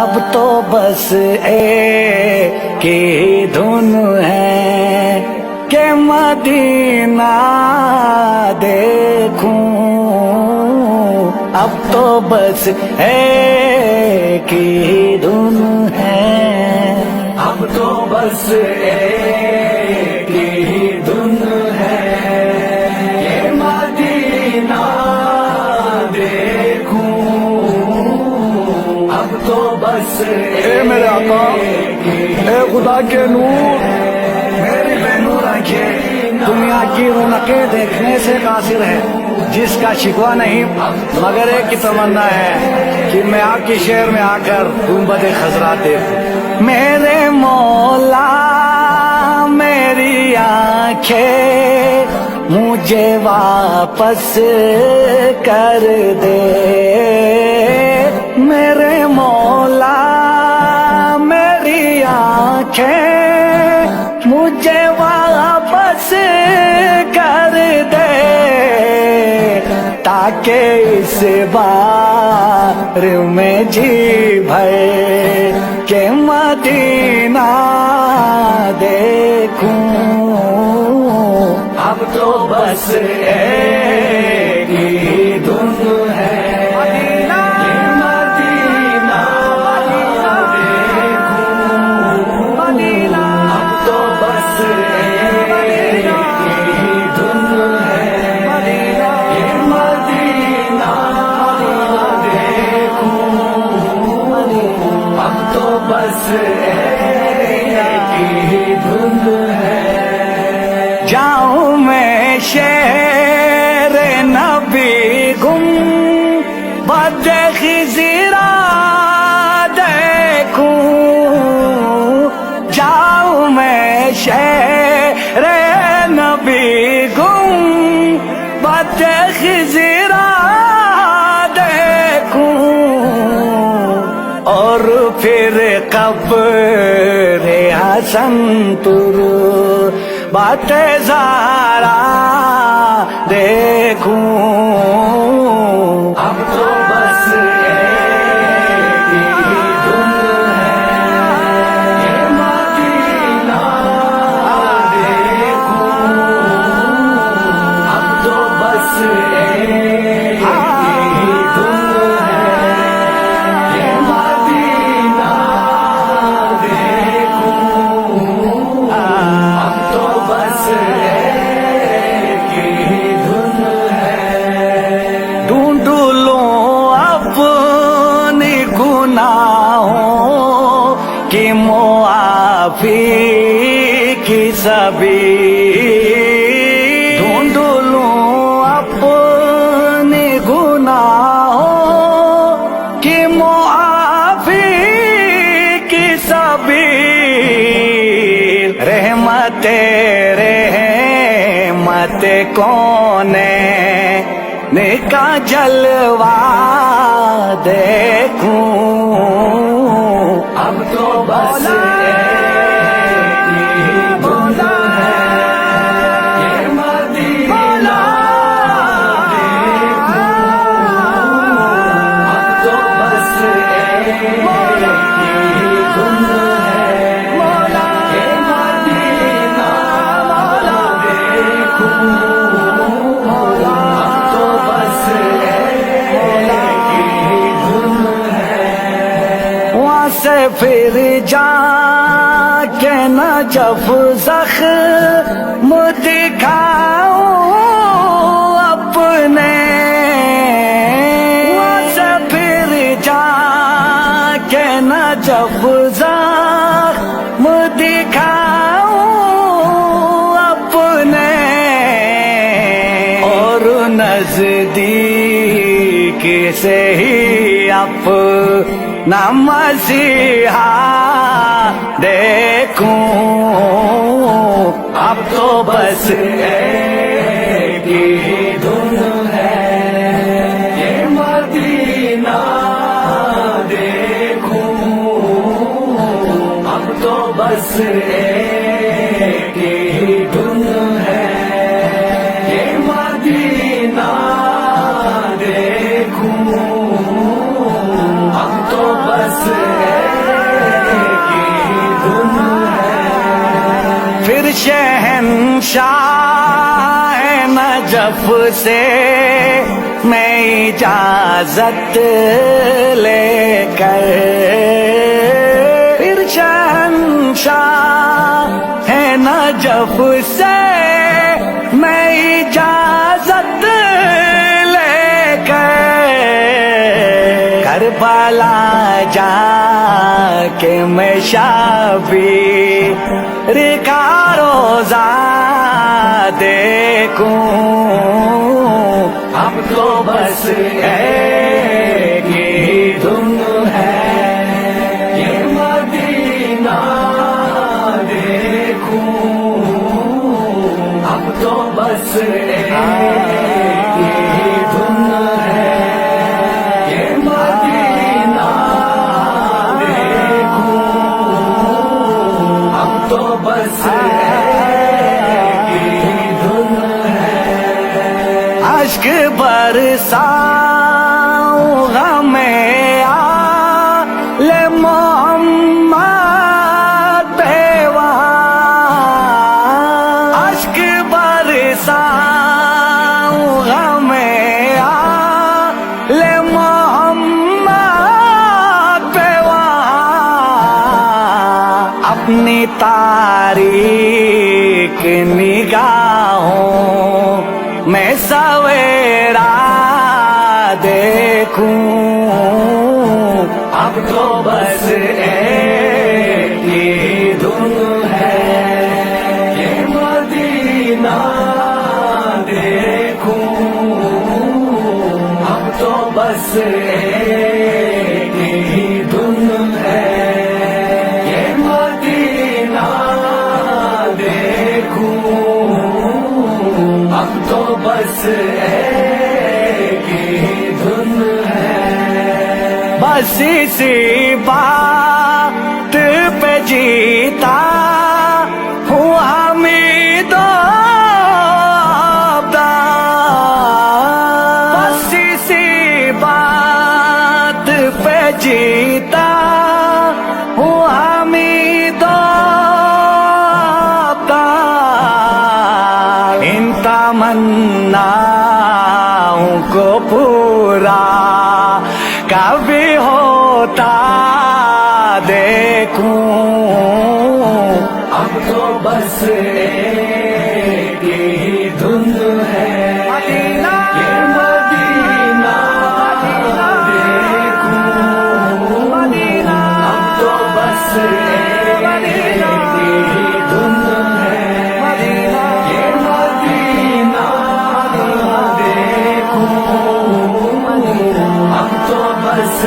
اب تو بس ایک ہی دھن ہے کہ مدینہ دیکھوں، اب تو بس ایک ہی دھن ہے، اب تو بس ایک ہی دھن ہے کہ مدینہ دیکھوں، اب تو بس اے میرے آقا، اے خدا کے نور، میری بے نور آنکھیں دنیا کی رونقیں دیکھنے سے قاصر ہے، جس کا شکوہ نہیں مگر ایک کی تمنا ہے کہ میں آپ کے شہر میں آ کر گنبد خضرا دیکھوں۔ میرے مولا میری آنکھیں مجھے واپس کر دے، میرے مولا میری آنکھیں مجھے واپس کر دے، تاکہ اس بار میں جی بھر کے مدینہ دیکھوں، اب تو بس ایک ہی دھن ہے جاؤں میں شہر نبی گم بد خضرا دیکھوں، جاؤں میں شہر نبی گم بد خضرا دیکھوں، اور پھر قبر حسن تر بات زارا دیکھوں، اب تو بس ایک ہی دھن ہے کہ مدینہ دیکھوں، اب تو بس ایک ہی دھن ہے کہ مدینہ دیکھوں، اب تو بس ایک ہی دھن ہے، ڈھونڈ لوں اپنی گناہوں کی معافی کی سبیل، ڈھونڈ لوں اپنی گناہوں کی معافی کی سبیل، رحمت کون کا جلوہ دیکھوں، اب تو بس ایک ہی دھن ہے کہ مدینہ دیکھوں، اب تو بس ایک ہی دھن ہے کہ مدینہ دیکھوں، سے پھر جا کے نجف زخم دکھاؤں اپنے، سے پھر جا کے نجف زخم دکھاؤں اپنے، اور نزدیک سے ہی اپنا مسیحا دیکھوں، اب تو بس ایک ہی دھن ہے کہ مدینہ دیکھوں، اب تو بس ایک ہی دھن ہے کہ مدینہ دیکھوں، اب تو بس پھر شہنشاہ نجف سے میں اجازت لے کر، پھر شہنشاہ نجف سے میں اجازت لے کر کربلا جا کے میں شبیر کا روزہ دیکھوں، اب تو بس ایک ہی دھن ہے یہ مدینہ دیکھوں، اب تو بس ایک ہی دھن ہے یہ مدینہ دیکھوں، اب تو بس اشک برساؤں غم آل محمد پہ وہاں، اشک برساؤں غم آل محمد پہ وہاں، اپنی تاریک نگاہوں میں سویرا دیکھوں، اب تو بس ایک ہی دھن ہے یہ مدینہ دیکھوں، اب تو بس ایک ہی دھن ہے یہ مدینہ دیکھوں، اب تو بس ایک ہی دھن ہے، بس اسی بات پہ جیتا ہوں حمید و عبدال، بس اسی بات پہ جیتا ہوں حمید و عبدال، ان تمناؤں کو پورا کبھی ہوتا دیکھوں، اب تو بس ایک ہی دھن ہے مدینہ یہ مدینہ دیکھوں، مدینہ اب تو بس ایک ہی دھن ہے مدینہ یہ مدینہ دیکھوں، اب تو بس